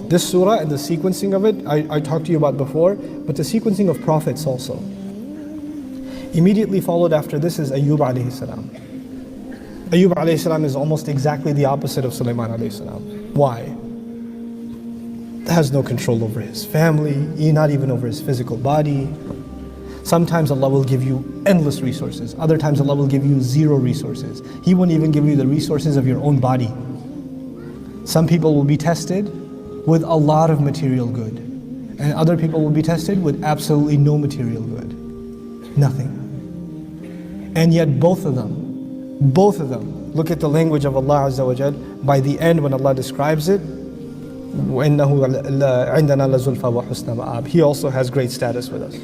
This surah and the sequencing of it, I talked to you about before, but the sequencing of prophets also. Immediately followed after this is Ayyub alayhi salam. Ayyub alayhi salam is almost exactly the opposite of Sulaiman alayhi salam. Why? Has no control over his family, not even over his physical body. Sometimes Allah will give you endless resources. Other times Allah will give you zero resources. He won't even give you the resources of your own body. Some people will be tested with a lot of material good. And other people will be tested with absolutely no material good. Nothing. And yet both of them, look at the language of Allah Azza wa Jal. By the end when Allah describes it, وَإِنَّهُ عِنْدَنَا لَزُلْفَى وَحُسْنَ مَآبٍ. He also has great status with us.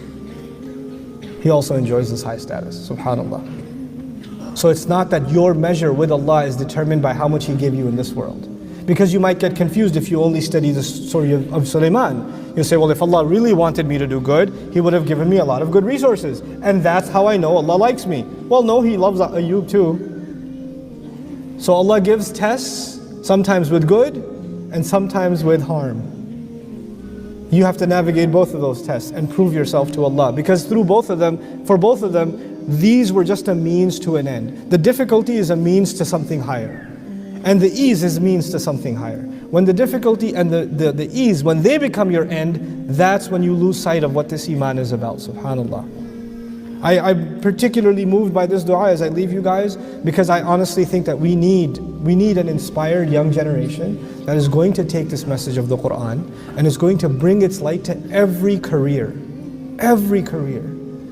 He also enjoys this high status, subhanAllah. So it's not that your measure with Allah is determined by how much He gave you in this world. Because you might get confused if you only study the story of Sulaiman. You say, well, if Allah really wanted me to do good, He would have given me a lot of good resources. And that's how I know Allah likes me. Well, no, He loves Ayyub too. So Allah gives tests, sometimes with good, and sometimes with harm. You have to navigate both of those tests and prove yourself to Allah. Because through both of them, for both of them, these were just a means to an end. The difficulty is a means to something higher. And the ease is means to something higher. When the difficulty and the ease, when they become your end, that's when you lose sight of what this iman is about, subhanAllah. I'm particularly moved by this dua as I leave you guys, because I honestly think that we need an inspired young generation that is going to take this message of the Quran and is going to bring its light to every career. Every career.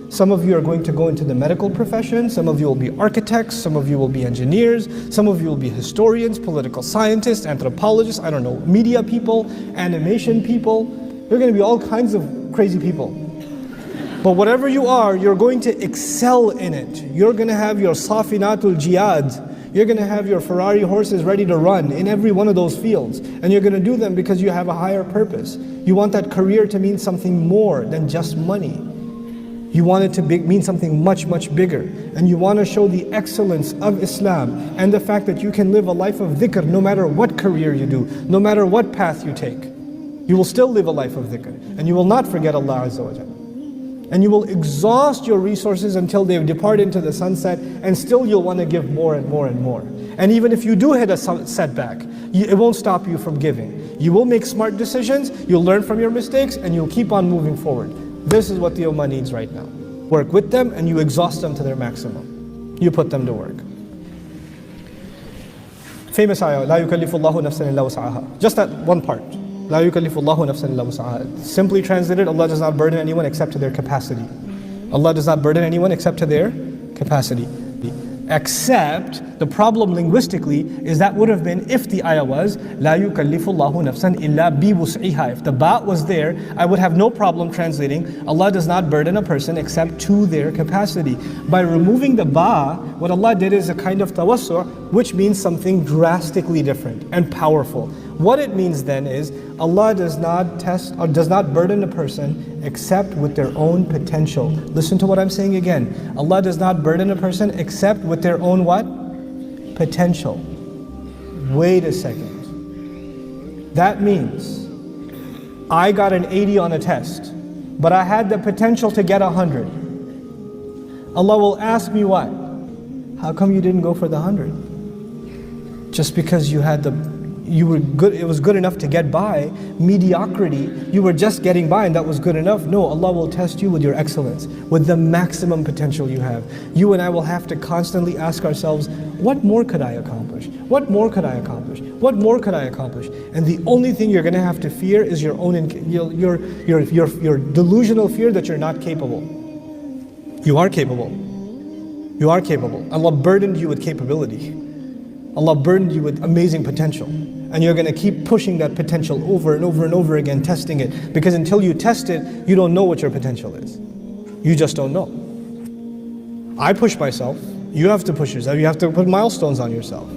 Some of you are going to go into the medical profession, some of you will be architects, some of you will be engineers, some of you will be historians, political scientists, anthropologists, I don't know, media people, animation people. You're going to be all kinds of crazy people. But whatever you are, you're going to excel in it. You're going to have your Safinatul Jihad. You're going to have your Ferrari horses ready to run in every one of those fields. And you're going to do them because you have a higher purpose. You want that career to mean something more than just money. You want it to mean something much, much bigger. And you want to show the excellence of Islam and the fact that you can live a life of dhikr no matter what career you do, no matter what path you take. You will still live a life of dhikr. And you will not forget Allah Azza wa Jalla. And you will exhaust your resources until they depart into the sunset, and still you'll want to give more and more and more. And even if you do hit a setback, it won't stop you from giving. You will make smart decisions, you'll learn from your mistakes, and you'll keep on moving forward. This is what the Ummah needs right now. Work with them and you exhaust them to their maximum. You put them to work. Famous ayah, لا يكلف الله نفسا إلا وسعها. Just that one part. لا يكلف الله نفسا إلا وسعها. Simply translated, Allah does not burden anyone except to their capacity. Allah does not burden anyone except to their capacity. Except, the problem linguistically is that would have been if the ayah was لا يكلف الله نفسا إلا بوسعها. If the ba was there, I would have no problem translating Allah does not burden a person except to their capacity. By removing the ba, what Allah did is a kind of tawassu', which means something drastically different and powerful. What it means then is Allah does not test or does not burden a person except with their own potential. Listen to what I'm saying again. Allah does not burden a person except with their own what? Potential. Wait a second. That means I got an 80 on a test, but I had the potential to get 100. Allah will ask me what? How come you didn't go for the 100? Just because you were good, it was good enough to get by. Mediocrity, you were just getting by and that was good enough. No, Allah will test you with your excellence, with the maximum potential you have. You and I will have to constantly ask ourselves, what more could I accomplish? What more could I accomplish? What more could I accomplish? And the only thing you're going to have to fear is your own, your delusional fear that you're not capable. You are capable. You are capable. Allah burdened you with capability. Allah burdened you with amazing potential. And you're going to keep pushing that potential over and over and over again, testing it. Because until you test it, you don't know what your potential is. You just don't know. I push myself. You have to push yourself. You have to put milestones on yourself.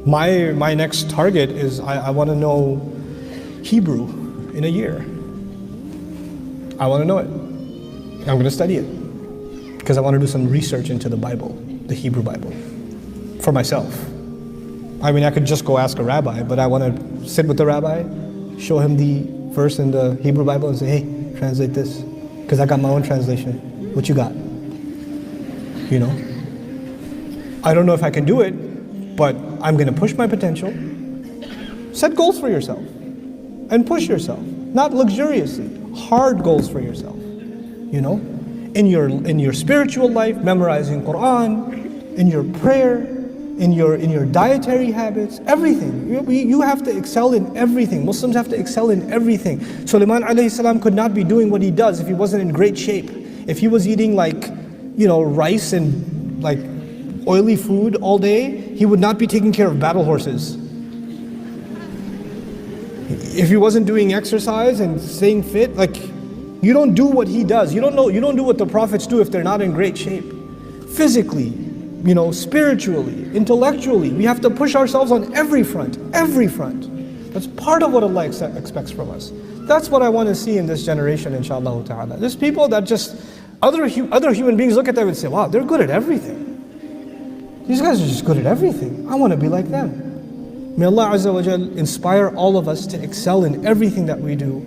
My next target is I want to know Hebrew in a year. I want to know it. I'm going to study it. Because I want to do some research into the Bible, the Hebrew Bible. For myself. I mean, I could just go ask a rabbi, but I want to sit with the rabbi, show him the verse in the Hebrew Bible and say, hey, translate this, because I got my own translation. What you got? You know? I don't know if I can do it, but I'm going to push my potential. Set goals for yourself and push yourself. Not luxuriously, hard goals for yourself. You know? In your spiritual life, memorizing Quran, in your prayer, in your dietary habits, everything. You have to excel in everything. Muslims have to excel in everything. Sulaiman alayhi salam could not be doing what he does if he wasn't in great shape. If he was eating rice and oily food all day, he would not be taking care of battle horses. If he wasn't doing exercise and staying fit, you don't do what he does. You don't do what the prophets do if they're not in great shape. Physically, spiritually, intellectually, we have to push ourselves on every front. That's part of what Allah expects from us. That's what I want to see in this generation, inshallah ta'ala. There's people that just, other human beings look at them and say, wow, they're good at everything. These guys are just good at everything. I want to be like them. May Allah Azza wa Jal inspire all of us to excel in everything that we do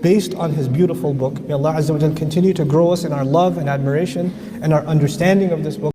based on His beautiful book. May Allah Azza wa Jal continue to grow us in our love and admiration and our understanding of this book.